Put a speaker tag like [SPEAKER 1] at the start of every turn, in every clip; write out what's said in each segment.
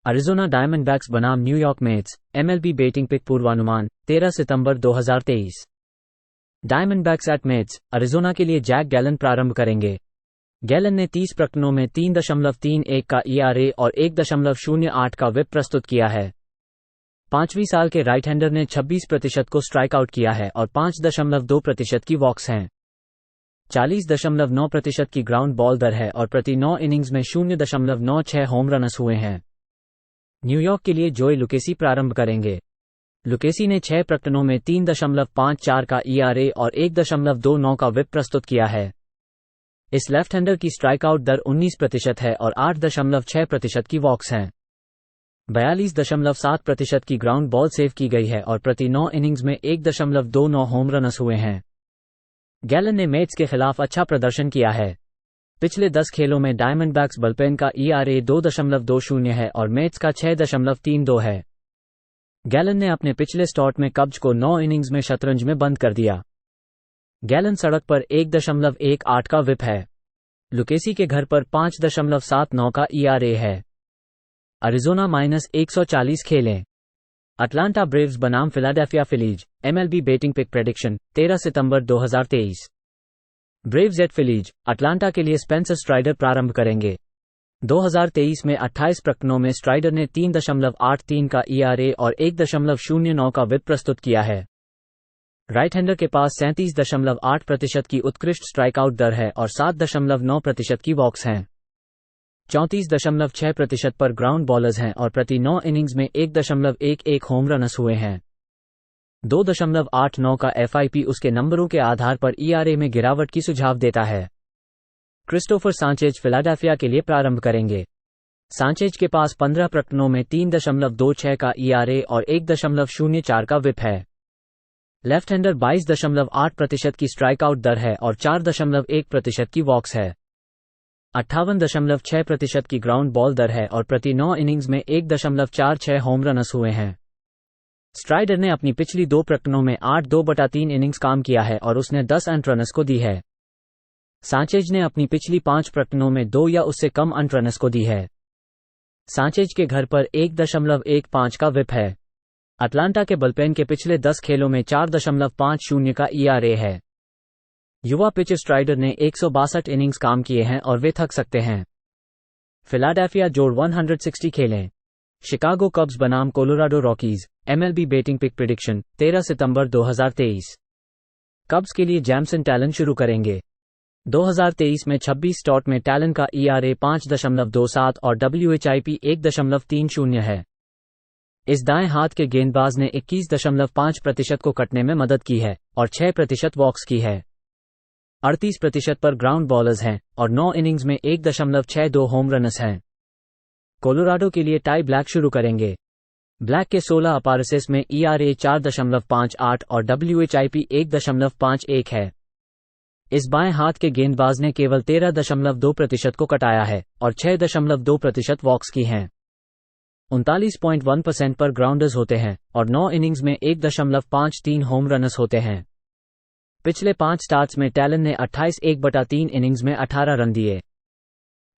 [SPEAKER 1] Arizona Diamondbacks बनाम New York Mets, MLB betting pick पूर्वानुमान 13 सितंबर 2023। डायमंडबैक्स एट मेट्स, अरिजोना के लिए जैक गैलन प्रारंभ करेंगे। गैलन ने 30 प्रकरणों में 3.31 का ईआरए और 1.08 का विप प्रस्तुत किया है। 5वीं साल के राइट हैंडर ने 26% को स्ट्राइक आउट किया है और 5.2% की वॉक्स हैं। 40.9% की ग्राउंड बॉल दर है और प्रति 9 इनिंग्स में 0.96 होम रनस हुए हैं। न्यूयॉर्क के लिए जोए लुकेसी प्रारंभ करेंगे। लुकेसी ने 6 प्रकरणों में 3.54 का ईआरए और 1.29 का विप प्रस्तुत किया है। इस लेफ्ट हैंडर की स्ट्राइक आउट दर 19% है और 8.6% की वॉक्स हैं। 42.7% की ग्राउंड बॉल सेव की गई है और प्रति 9 इनिंग्स में 1.29 होम रनस हुए हैं। गैलन ने मेट्स के खिलाफ अच्छा प्रदर्शन किया है। पिछले 10 खेलों में डायमंडबैक्स बुलपेन का ईआरए 2.20 है और मेट्स का 6.32 है। गैलन ने अपने पिछले स्टार्ट में कब्ज को 9 इनिंग्स में शतरंज में बंद कर दिया। गैलन सड़क पर 1.18 का विप है। लुकेसी के घर पर 5.79 का ईआरए है। अरिजोना -140 खेलें। अटलांटा ब्रेव्स बनाम Philadelphia Phillies, MLB betting pick prediction 13 सितंबर 2023। ब्रेव्स एट फिलीज, अटलांटा के लिए स्पेंसर स्ट्राइडर प्रारंभ करेंगे। 2023 में 28 प्रकरणों में स्ट्राइडर ने 3.83 का ईआरए और 1.09 का विप प्रस्तुत किया है। राइट हैंडर के पास 37.8% की उत्कृष्ट स्ट्राइक आउट दर है और 7.9% की वॉक्स हैं। 34.6% पर ग्राउंड बॉलर्स हैं और प्रति 9 इनिंग्स में 1.11 होम रनस हुए हैं। 2.89 का एफआईपी उसके नंबरों के आधार पर ईआरए में गिरावट की सुझाव देता है। क्रिस्टोफर सांचेज फिलाडेल्फिया के लिए प्रारंभ करेंगे। सांचेज के पास 15 प्रकरणों में 3.26 का ईआरए और 1.04 का विप है। लेफ्ट हैंडर 22.8% की स्ट्राइक आउट दर है और 4.1% की वॉक्स है। 58.6% की ग्राउंड बॉल दर है और प्रति 9 इनिंग्स में 1.46 होम रनस हुए हैं। स्ट्राइडर ने अपनी पिछली 2 प्रकरणों में 8/2/3 इनिंग्स काम किया है और उसने 10 अंट रनस को दी है। सांचेज ने अपनी पिछली 5 प्रकरणों में 2 या उससे कम अंट रनस को दी है। सांचेज के घर पर 1.15 का विप है। अटलांटा के बुलपेन के पिछले 10 खेलों में 4.50 का ईआरए है। युवा पिचर स्ट्राइडर ने 162 इनिंग्स काम किए हैं और वे थक सकते हैं। फिलाडेल्फिया जोड़ 160 खेलें। शिकागो कब्स बनाम Colorado Rockies, MLB betting pick prediction 13 सितंबर 2023। कब्स के लिए जैमसन टैलन शुरू करेंगे। 2023 में 26 स्टार्ट में टैलन का ईआरए 5.27 और WHIP 1.30 है। इस दाएं हाथ के गेंदबाज ने 21.5% को कटने में मदद की है और 6% वॉक्स की है। 38% पर ग्राउंड बॉलर्स हैं और 9 इनिंग्स में 1.62 होम रनस हैं। कोलोराडो के लिए टाई ब्लैक शुरू करेंगे। ब्लैक के 16 अपारेसेस में ईआरए 4.58 और WHIP 1.51 है। इस बाएं हाथ के गेंदबाज ने केवल 13.2% को कटाया है और 6.2% वॉक्स की हैं। 39.1% पर ग्राउंडर्स होते हैं और 9 इनिंग्स में 1.53 होम रनस होते हैं। पिछले 5 स्टार्ट्स में टैलन ने 28/3 इनिंग्स में 18 रन दिए।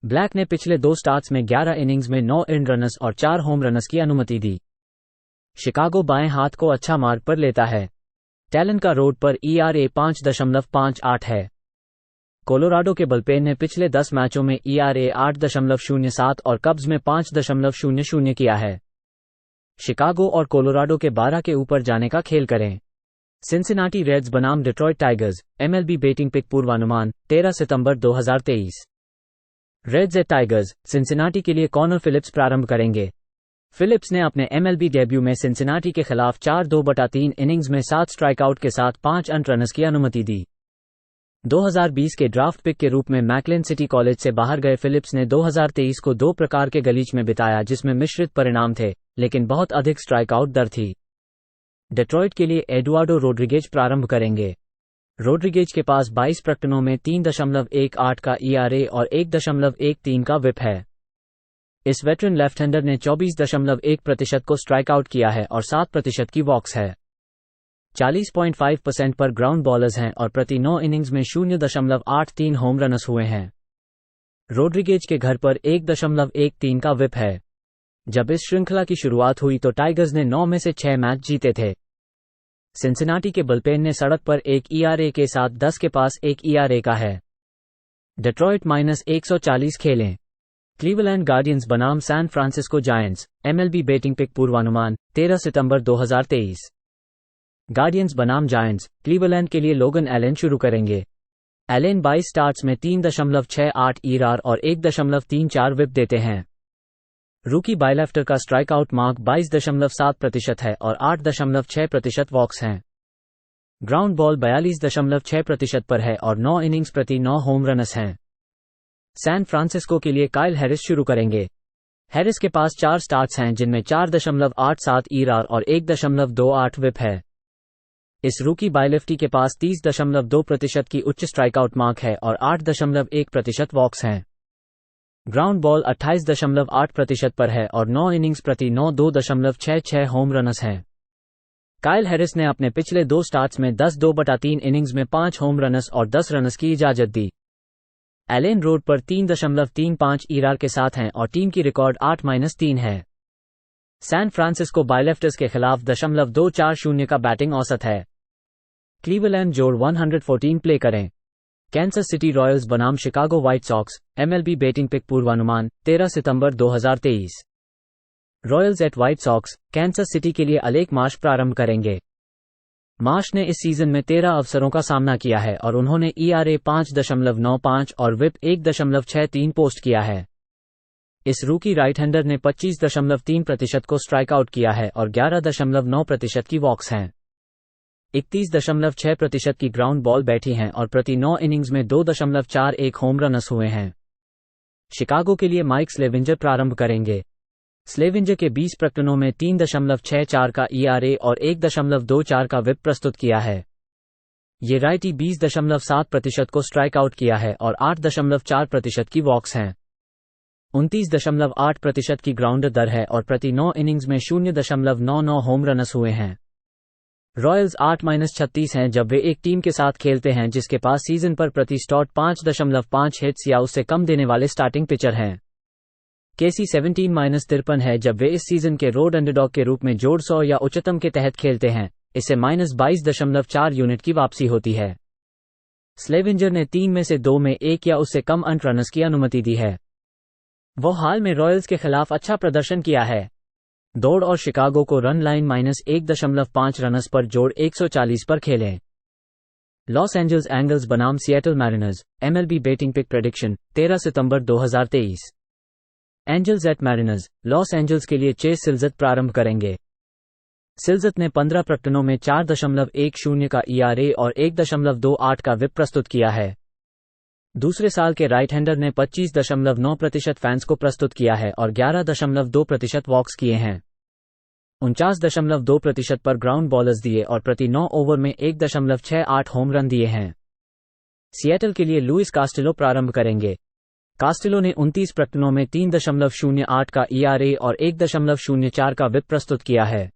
[SPEAKER 1] ब्लैक ने पिछले 2 स्टार्ट्स में 11 इनिंग्स में 9 अर्न्ड रनस और 4 होम रनस की अनुमति दी। शिकागो बाएं हाथ को अच्छा मार्ग पर लेता है। टैलन का रोड पर ईआरए 5.58 है। कोलोराडो के बुलपेन ने पिछले 10 मैचों में ईआरए 8.07 और कब्स में 5.00 किया है। शिकागो और कोलोराडो के 12 के ऊपर जाने का खेल करें। सिंसिनाटी रेड्स बनाम Detroit Tigers, MLB betting pick पूर्वानुमान 13 सितंबर 2023। रेड्स एट टाइगर्स, सिंसिनाटी के लिए कॉनर फिलिप्स प्रारंभ करेंगे। फिलिप्स ने अपने एमएलबी डेब्यू में सिंसिनाटी के खिलाफ 4/2/3 इनिंग्स में 7 स्ट्राइकआउट के साथ 5 अंट रनस की अनुमति दी। 2020 के ड्राफ्ट पिक के रूप में मैकलेन सिटी कॉलेज से बाहर गए फिलिप्स ने 2023 को 2 प्रकार के गलीच में बिताया जिसमें मिश्रित परिणाम थे, लेकिन बहुत अधिक स्ट्राइकआउट दर थी। डेट्रॉइट के लिए एडुआर्डो रोड्रिगेज प्रारंभ करेंगे। रोड्रिगेज के पास 22 प्रकरणों में 3.18 का ईआरए और 1.13 का विप है। इस वेटरन लेफ्ट हैंडर ने 24.1% को स्ट्राइक आउट किया है और 7% की वॉक्स है। 40.5% पर ग्राउंड बॉलर्स हैं और प्रति 9 इनिंग्स में 0.83 होम रनस हुए हैं। रोड्रिगेज के घर पर 1.13 का विप है। जब इस श्रृंखला की शुरुआत हुई तो टाइगर्स ने 9 में से 6 मैच जीते थे। सिंसिनाटी के बुलपेन ने सड़क पर एक ERA के साथ 10 के पास एक ERA का है। डेट्रॉइट -140 खेलें। क्लीवलैंड गार्डियंस बनाम San Francisco Giants, MLB betting pick पूर्वानुमान 13 सितंबर 2023। गार्डियंस बनाम जायंट्स, क्लीवलैंड के लिए लोगन एलेन शुरू करेंगे। एलेन 22 स्टार्ट्स में 3.68 ERA और 1.34 विप देते हैं। रूकी बायलेफ्टर का स्ट्राइकआउट मार्क 22.7% है और 8.6% वॉक्स हैं। ग्राउंड बॉल 42.6% पर है और 9 इनिंग्स प्रति 9 होम रनस हैं। सैन फ्रांसिस्को के लिए काइल हैरिस शुरू करेंगे। हैरिस के पास 4 स्टार्ट्स हैं जिनमें 4.87 ERA और 1.28 विप है। इस रूकी बायलेफ्टी के पास 30.2% की उच्च स्ट्राइकआउट मार्क है और 8.1% वॉक्स हैं। ग्राउंड बॉल 28.8% पर है और 9 इनिंग्स प्रति 9 2.66 होम रनस हैं। काइल हैरिस ने अपने पिछले 2 स्टार्ट्स में 10/2/3 इनिंग्स में 5 होम रनस और 10 रनस की इजाजत दी। एलेन रोड पर 3.35 ERA के साथ हैं और टीम की रिकॉर्ड 8-3 है। सैन फ्रांसिस्को बायलेफ्टर्स के खिलाफ 0.240 का बैटिंग औसत है। क्लीवलैंड जोड़ 114 प्ले करें। कैंसस सिटी रॉयल्स बनाम Chicago White Sox, MLB betting pick पूर्वानुमान 13 सितंबर 2023। Royals at White Sox, Kansas City के लिए अलेक मार्श प्रारंभ करेंगे। मार्श ने इस सीजन में 13 अवसरों का सामना किया है और उन्होंने ERA 5.95 और विप 1.63 पोस्ट किया है। इस रूकी राइट हैंडर ने 25.3% को स्ट्राइक आउट किया है और 11.9% की वॉक्स हैं। 31.6% की ग्राउंड बॉल बैठी हैं और प्रति 9 इनिंग्स में 2.41 होम रनस हुए हैं। शिकागो के लिए माइक स्लेविंजर प्रारंभ करेंगे। स्लेविंजर के 20 प्रकरणों में 3.64 का ERA और 1.24 का विप प्रस्तुत किया है। ये राइटी 20.7% को स्ट्राइक आउट किया है और 8.4% की वॉक्स हैं। 29.8% की ग्राउंड दर है और प्रति 9 इनिंग्स में 0.99 होम रनस हुए हैं। रॉयल्स 8-36 हैं जब वे एक टीम के साथ खेलते हैं जिसके पास सीजन पर प्रति स्टॉट 5.5 हिट्स या उससे कम देने वाले स्टार्टिंग पिचर हैं। केसी 17-53 है जब वे इस सीजन के रोड अंडरडॉग के रूप में जोड़ 100 या उच्चतम के तहत खेलते हैं। इससे -22.4 यूनिट की वापसी होती है। स्लेविंजर ने 3 में से 2 में 1 या उससे कम अंट रनर्स की अनुमति दी है। वो हाल में रॉयल्स के खिलाफ अच्छा प्रदर्शन किया है। दौड़ और शिकागो को रन लाइन -1.5 रनर्स पर जोड़ 140 पर खेलें। लॉस एंजल्स एंगल्स बनाम Seattle Mariners, MLB betting pick prediction 13 सितंबर 2023। Angels at Mariners, Los Angeles के लिए चेस सिल्जत प्रारंभ करेंगे। सिल्जत ने 15 प्रकरणों में 4.10 का ERA और 1.28 का विप प्रस्तुत किया है। दूसरे साल के राइट हैंडर ने 25.9% फैंस को प्रस्तुत किया है और 11.2% वॉक्स किए हैं। 49.2% पर ग्राउंड बॉलर्स दिए और प्रति 9 ओवर में 1.68 होम रन दिए हैं। सिएटल के लिए लुइस कास्टिलो प्रारंभ करेंगे। कास्टिलो ने 29 प्रकरणों में 3.08 का ERA और 1.04 का विप प्रस्तुत किया है।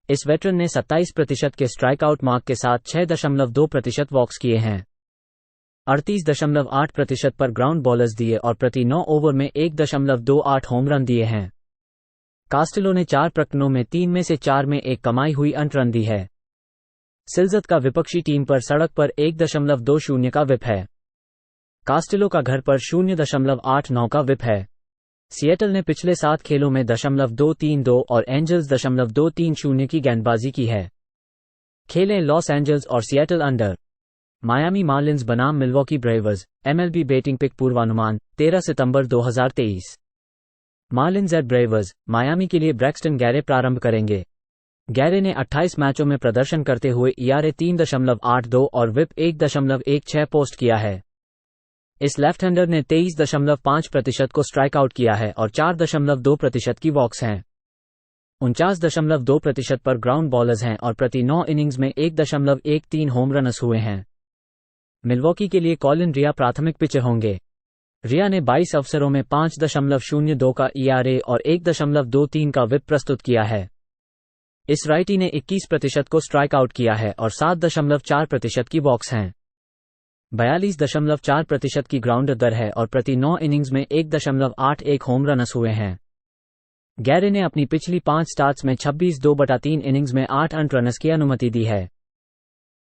[SPEAKER 1] इस वेटरन ने 27% के स्ट्राइक आउट मार्क के साथ 6.2% वॉक्स किए हैं। 38.8% पर ग्राउंड बॉलर्स दिए और प्रति 9 ओवर में 1.28 होम रन दिए हैं। कास्टिलो ने 4 प्रकरणों में 3 में से 4 में एक कमाई हुई अंट रन दी है। सिल्जत का विपक्षी टीम पर सड़क पर 1.20 का विप है। कास्टिलो का घर पर 0.89 का विप है। सिएटल ने पिछले 7 खेलों में 0.232 और एंजल्स 0.230 की गेंदबाजी की है। खेलें लॉस एंजल्स और सिएटल अंडर। मायामी मार्लिन्स बनाम Milwaukee Brewers, MLB betting pick पूर्वानुमान 13 सितंबर 2023। मार्लिन्स एट ब्रेवर्स, मायामी के लिए ब्रैक्सटन गैरे प्रारंभ करेंगे। गैरे ने 28 मैचों में प्रदर्शन करते हुए ERA 3.82 और विप 1.16 पोस्ट किया है। इस लेफ्ट हैंडर ने 23.5% को स्ट्राइक आउट किया है और 4.2% की वॉक्स हैं। 49.2% पर ग्राउंड बॉलर्स हैं और प्रति 9 इनिंग्स में 1.13 होम रनस हुए हैं। मिल्वॉकी के लिए कॉलिन रिया प्राथमिक पिचर होंगे। रिया ने 22 अवसरों में 5.02 का ERA और 1.23 का विप प्रस्तुत किया है। इस राइटी ने 21% को स्ट्राइक आउट किया है और 7.4% की वॉक्स हैं। 42.4% की ग्राउंड दर है और प्रति 9 इनिंग्स में 1.81 होम रनस हुए हैं। गैरे ने अपनी पिछली 5 स्टार्ट्स में 26/2/3 इनिंग्स में 8 अर्न्ड रन्स की अनुमति दी है।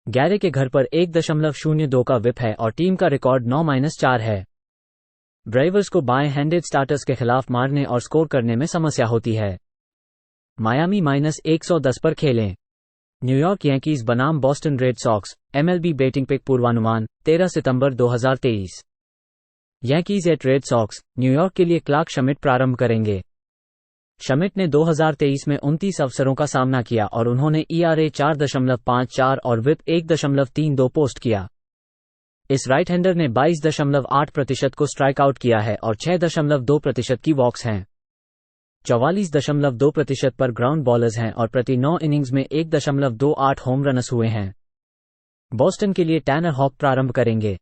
[SPEAKER 1] गैरे के घर पर 1.02 का विप है और टीम का रिकॉर्ड 9-4 है। ब्रेवर्स को बाएं हैंडेड स्टार्टर्स के खिलाफ मारने और स्कोर करने में समस्या होती है। मायामी -110 पर खेलें। न्यूयॉर्क यांकीज बनाम Boston Red Sox, MLB betting pick पूर्वानुमान 13 सितंबर 2023। Yankees at Red Sox, New York के लिए क्लार्क शमिट प्रारंभ करेंगे। शमिट ने 2023 में 29 अवसरों का सामना किया और उन्होंने ERA 4.54 और विप 1.32 पोस्ट किया। इस राइट हैंडर ने 22.8% को स्ट्राइक आउट किया है और 6.2% की वॉक्स हैं। 44.2% पर ग्राउंड बॉलर्स हैं और प्रति 9 इनिंग्स में 1.28 होम रन्स हुए हैं। बॉस्टन के लिए टैनर हॉक प्रारंभ करेंगे।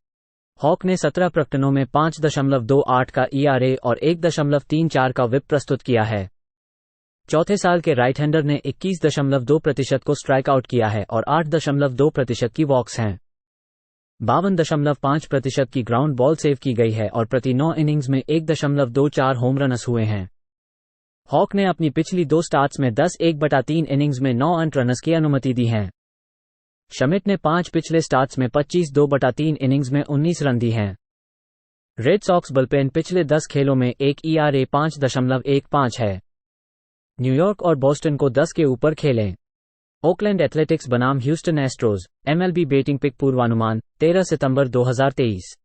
[SPEAKER 1] हॉक ने 17 प्रकटनों में 5.28 का ERA और 1.34 का विप प्रस्तुत किया है। चौथे साल के राइट हैंडर ने 21.2% को स्ट्राइक आउट किया है और 8.2% की वॉक्स हैं। 52.5% की ग्राउंड बॉल सेव की गई है और प्रति 9 इनिंग्स में 1.24 होम रन्स हुए हैं। हॉक ने अपनी पिछली 2 स्टार्ट्स में 10/1/3 इनिंग्स में 9 अर्न्ड रन्स की अनुमति दी है। शमिट ने 5 पिछले स्टार्ट्स में 25/2/3 इनिंग्स में 19 रन दी हैं। रेड सॉक्स बुलपेन पिछले 10 खेलों में एक ERA 5.15 है। न्यूयॉर्क और बॉस्टन को 10 के ऊपर खेलें। ओकलैंड एथलेटिक्स बनाम Houston Astros, MLB betting pick पूर्वानुमान 13 सितंबर 2023।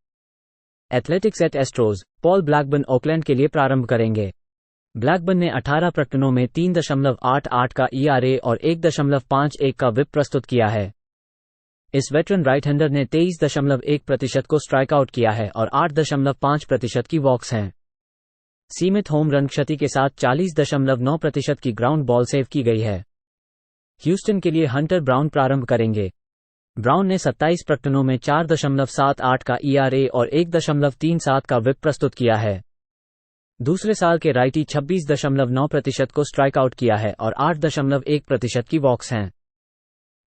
[SPEAKER 1] Athletics at Astros, Paul Blackburn Oakland के लिए प्रारंभ करेंगे। ब्लैकबर्न ने 18 प्रकटनों में 3.88 का ERA और 1.51 का विप प्रस्तुत किया है। इस वेटरन राइट हैंडर ने 23.1% को स्ट्राइक आउट किया है और 8.5% की वॉक्स हैं। सीमित होम रन क्षति के साथ 40.9% की ग्राउंड बॉल सेव की गई है। ह्यूस्टन के लिए हंटर ब्राउन प्रारंभ करेंगे। ब्राउन ने 27 प्रकटनों में 4.78 का ERA और 1.37 का विप प्रस्तुत किया है। दूसरे साल के राइटी 26.9% को स्ट्राइक आउट किया है और 8.1% की वॉक्स हैं।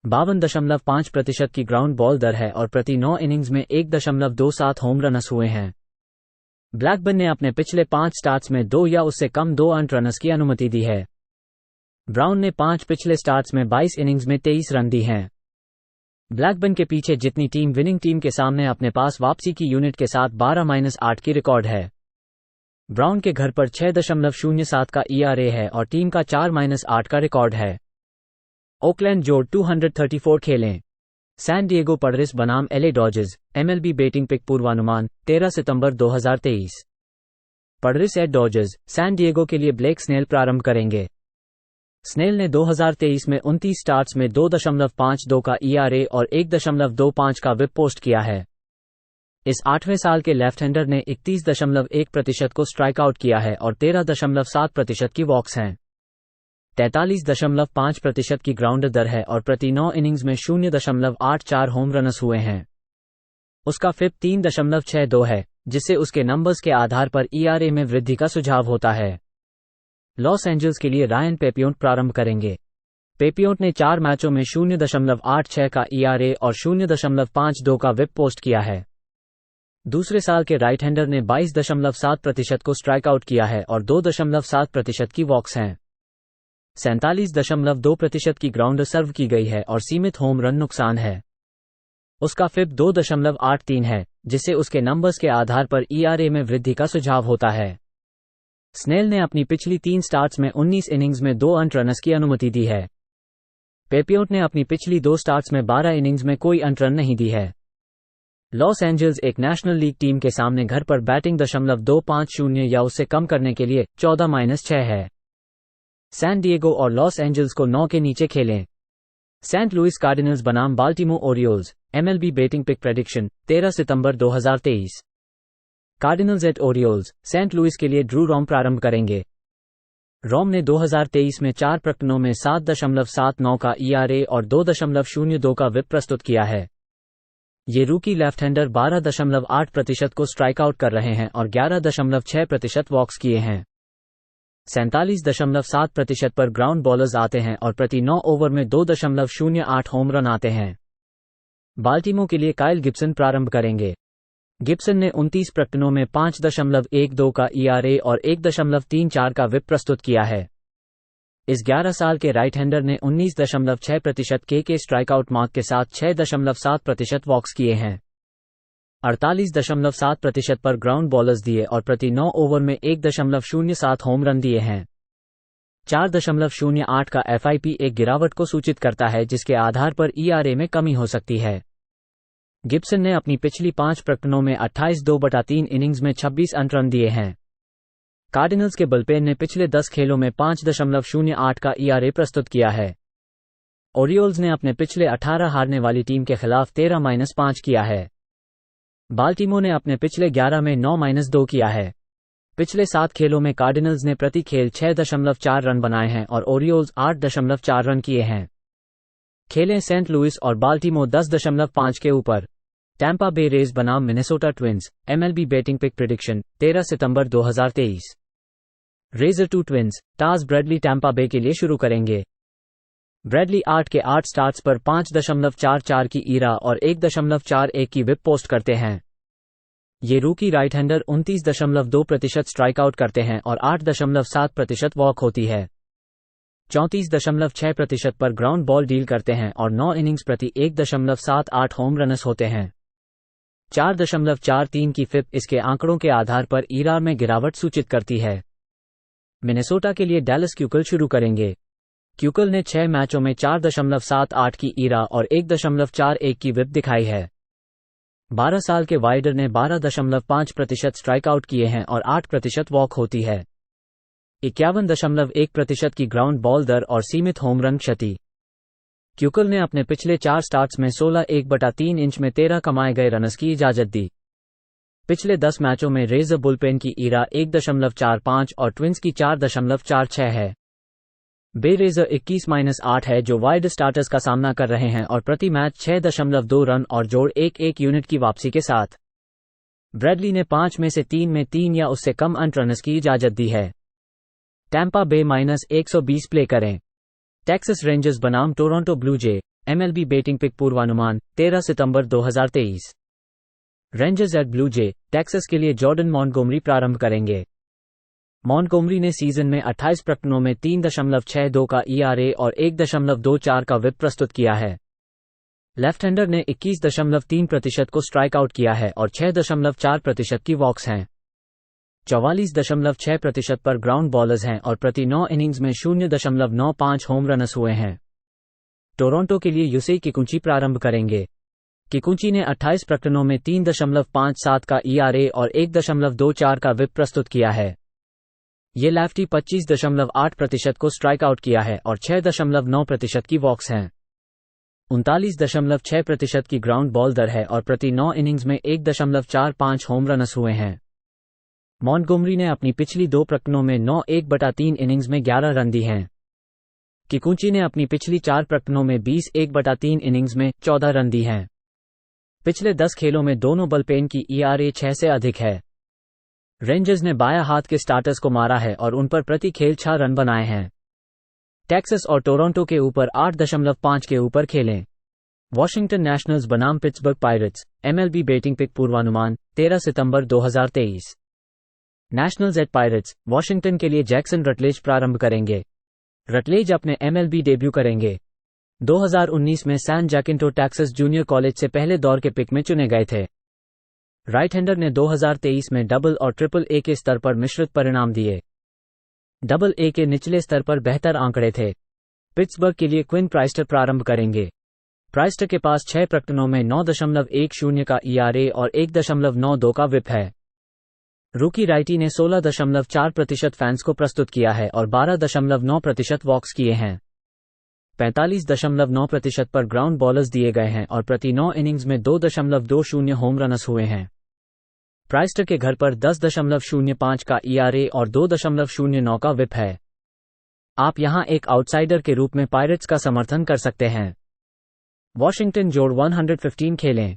[SPEAKER 1] 52.5% की ग्राउंड बॉल दर है और प्रति 9 इनिंग्स में 1.27 होम रन्स हुए हैं। ब्लैकबर्न ने अपने पिछले 5 स्टार्ट्स में 2 या उससे कम 2 अर्न्ड रन्स की अनुमति दी है। ब्राउन ने 5 पिछले स्टार्ट्स में 22 इनिंग्स में 23 रन दी हैं। ब्लैकबर्न के पीछे जितनी टीम विनिंग टीम के सामने अपने पास वापसी की यूनिट के साथ 12-8 की रिकॉर्ड है। ब्राउन के घर पर 6.07 का ERA है और टीम का 4-8 का रिकॉर्ड है। ओकलैंड जोड़ 234 खेलें। सैन डिएगो पडरिस बनाम LA Dodgers, MLB betting pick पूर्वानुमान 13 सितंबर 2023। Padres at Dodgers, San Diego के लिए ब्लेक स्नेल प्रारंभ करेंगे। स्नेल ने 2023 में 29 स्टार्ट्स में 2.52 का ERA और 1.25 का विप पोस्ट किया है। इस 8वें साल के लेफ्ट हैंडर ने 31.1% को स्ट्राइक आउट किया है और 13.7% की वॉक्स हैं। 43.5% की ग्राउंड दर है और प्रति 9 इनिंग्स में 0.84 होम रन्स हुए हैं। उसका फिप 3.62 है, जिससे उसके नंबर्स के आधार पर ERA में वृद्धि का सुझाव होता है। लॉस एंजल्स के लिए रायन पेपियोंट प्रारंभ करेंगे। पेपियोंट ने 4 मैचों में 0.86 का ERA और 0.52 का विप पोस्ट किया है। दूसरे साल के राइट हैंडर ने 22.7% को स्ट्राइक आउट किया है और 2.7% की वॉक्स हैं। 47.2% की ग्राउंड सर्व की गई है और सीमित होम रन नुकसान है। उसका फिप 2.83 है, जिससे उसके नंबर्स के आधार पर ERA में वृद्धि का सुझाव होता है। स्नेल ने अपनी पिछली 3 स्टार्ट्स में 19 इनिंग्स में 2 अर्न्ड रन्स की अनुमति दी है। पेपियोंट ने अपनी पिछली 2 स्टार्ट्स में 12 इनिंग्स में कोई अर्न्ड रन नहीं दी है। लॉस एंजल्स एक नेशनल लीग टीम के सामने घर पर बैटिंग .250 या उससे कम करने के लिए 14-6 है। सैन डिएगो और लॉस एंजल्स को 9 के नीचे खेलें। सेंट लुइस कार्डिनल्स बनाम Baltimore Orioles, MLB betting pick prediction 13 सितंबर 2023। Cardinals at Orioles, St Louis के लिए ड्रू रॉम प्रारंभ करेंगे। रॉम ने 2023 में 4 प्रकटनों में 7.79 का ERA और 2.02 का विप प्रस्तुत किया है। ये रूकी लेफ्ट हैंडर 12.8% को स्ट्राइक आउट कर रहे हैं और 11.6% वॉक्स किए हैं। 47.7% पर ग्राउंड बॉलर्स आते हैं और प्रति 9 ओवर में 2.08 होम रन आते हैं। बाल्टिमोर के लिए काइल गिब्सन प्रारंभ करेंगे। गिब्सन ने 29 प्रकटनों में 5.12 का ERA और 1.34 का विप प्रस्तुत किया है। इस 11 साल के राइट हैंडर ने 19.6% के स्ट्राइकआउट मार्क के साथ 6.7% वॉक्स किए हैं, 48.7% पर ग्राउंड बॉलर्स दिए और प्रति 9 ओवर में 1.07 होम रन दिए हैं। 4.08 का FIP एक गिरावट को सूचित करता है, जिसके आधार पर ERA में कमी हो सकती है। गिब्सन ने अपनी पिछली 5 प्रकटनों में 28 2/3 इनिंग्स में 26 रन दिए हैं। कार्डिनल्स के बुलपेन ने पिछले 10 खेलों में 5.08 का ERA प्रस्तुत किया है। ओरियोल्स ने अपने पिछले 18 हारने वाली टीम के खिलाफ 13-5 किया है। बाल्टीमोर ने अपने पिछले 11 में 9-2 किया है। पिछले 7 खेलों में कार्डिनल्स ने प्रति खेल 6.4 रन बनाए हैं और ओरियोल्स 8.4 रन किए हैं। खेलें सेंट लुइस और बाल्टीमोर 10.5 के ऊपर। टैंपा बे रेज बनाम Minnesota Twins, MLB batting pick prediction 13 सितंबर 2023। Rays 2 Twins, Taj Bradley Tampa Bay के लिए शुरू करेंगे। ब्रैडली 8 के 8 स्टार्ट्स पर 5.44 की ERA और 1.41 की विप पोस्ट करते हैं। ये रूकी राइट हैंडर 29.2% स्ट्राइकआउट करते हैं और 8.7% वॉक होती है। 34.6% पर ग्राउंड बॉल डील करते हैं और 9 इनिंग्स प्रति 1.78 होम रनस होते हैं। 4.43 की फिप इसके आंकड़ों के आधार पर ERA में गिरावट सूचित करती है। मिनेसोटा के लिए डैलस क्यूकल शुरू करेंगे। क्यूकल ने 6 मैचों में 4.78 की ERA और 1.41 की विप दिखाई है। 12 साल के वाइडर ने 12.5% स्ट्राइकआउट किए हैं और 8% वॉक होती है। 51.1% की ग्राउंड बॉल दर और सीमित होम रन क्षति। क्यूकल ने अपने पिछले 4 स्टार्ट्स में 16 1/3 इंच में 13 कमाए गए रनस की इजाजत दी। पिछले 10 मैचों में रेजर बुलपेन की ERA 1.45 और ट्विंस की 4.46 है। बे रेजर 21-8 है, जो वाइड स्टार्टर्स का सामना कर रहे हैं और प्रति मैच 6.2 रन और जोड़ 1 यूनिट की वापसी के साथ। ब्रैडली ने 5 में से 3 में 3 या उससे कम रनस की इजाजत दी है। टैंपा बे -120 प्ले करें। टेक्सास रेंजर्स बनाम टोरंटो ब्लू जे, MLB बैटिंग पिक पूर्वानुमान 13 सितंबर 2023। रेंजर्स एट ब्लू जे, टेक्सास के लिए जॉर्डन मॉन्टगोमरी प्रारंभ करेंगे। मॉन्टगोमरी ने सीजन में 28 प्रकटनों में 3.62 का ERA और 1.24 का विप प्रस्तुत किया है। लेफ्ट हैंडर ने 21.3% को स्ट्राइक आउट किया है और 6.4% की वॉक्स हैं। 44.6% पर ग्राउंड बॉलर्स हैं और प्रति 9 इनिंग्स में 0.95 होम रनस हुए हैं। टोरंटो के लिए यूसेई किकुंची प्रारंभ करेंगे। किकुंची ने 28 प्रकटनों में 3.57 का ERA और 1.24 का विप प्रस्तुत किया है। ये लेफ्टी 25.8% को स्ट्राइक आउट किया है और 6.9% की वॉक्स हैं। 39.6% की ग्राउंड बॉल दर है और प्रति 9 इनिंग्स में 1.45 होम रनस हुए हैं। मॉन्टगोमरी ने अपनी पिछली 2 प्रकटनों में 9 1/3 इनिंग्स में 11 रन दी हैं। किकुंची ने अपनी पिछली 4 प्रकटनों में 20 1/3 इनिंग्स में 14 रन दी हैं। पिछले 10 खेलों में दोनों बलपेन की ERA 6 से अधिक है। रेंजर्स ने बायां हाथ के स्टार्टर्स को मारा है और उन पर प्रति खेल 6 रन बनाए हैं। टेक्सास और टोरंटो के ऊपर 8.5 के ऊपर खेलें। वॉशिंगटन नेशनल्स बनाम Pittsburgh Pirates, MLB batting pick पूर्वानुमान 13 सितंबर 2023। नेशनल्स एट पायरेट्स, वॉशिंगटन के लिए जैक्सन रटलेज प्रारंभ करेंगे। रटलेज अपने MLB डेब्यू करेंगे। 2019 में सैन जैकिंटो टेक्सास जूनियर कॉलेज से पहले दौर के पिक में चुने गए थे। राइट हैंडर ने 2023 में डबल और ट्रिपल ए के स्तर पर मिश्रित परिणाम दिए। डबल ए के निचले स्तर पर बेहतर आंकड़े थे। पिट्सबर्ग के लिए क्विन प्राइस्टर प्रारंभ करेंगे। प्राइस्टर के पास 6 प्रकटनों में 9.10 का ERA और 1.92 का विप है। रूकी राइटी ने 16.4% फैंस को प्रस्तुत किया है और 12.9% वॉक्स किए हैं। 45.9% पर ग्राउंड बॉलर्स दिए गए हैं और प्रति 9 इनिंग्स में 2.20 होम रनस हुए हैं। प्राइस्टर के घर पर 10.05 का ERA और 2.09 का विप है। आप यहां एक आउटसाइडर के रूप में पायरेट्स का समर्थन कर सकते हैं। वॉशिंगटन जोड़ 115 खेलें।